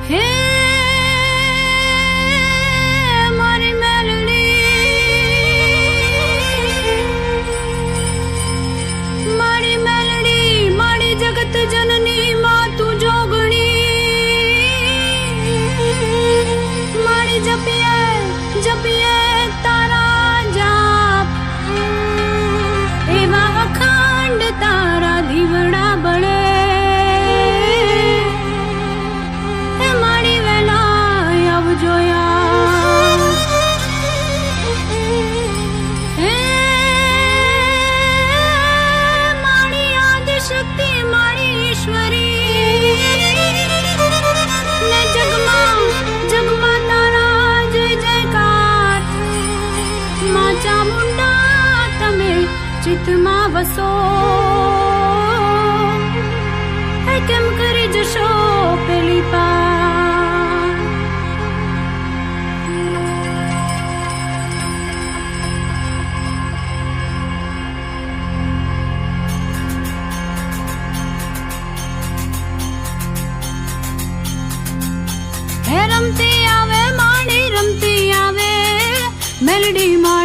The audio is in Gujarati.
હે મારી મેલડી મારી જગત જનની માં તું જોગણી મારી જપીએ તારા જાપ એવા અખંડ તારા દીવડા બળે ચિત્તમાં વસો કેમ કરી જશો પેલી પાર હે રમતી આવે માડી રમતી આવે મેલડી માં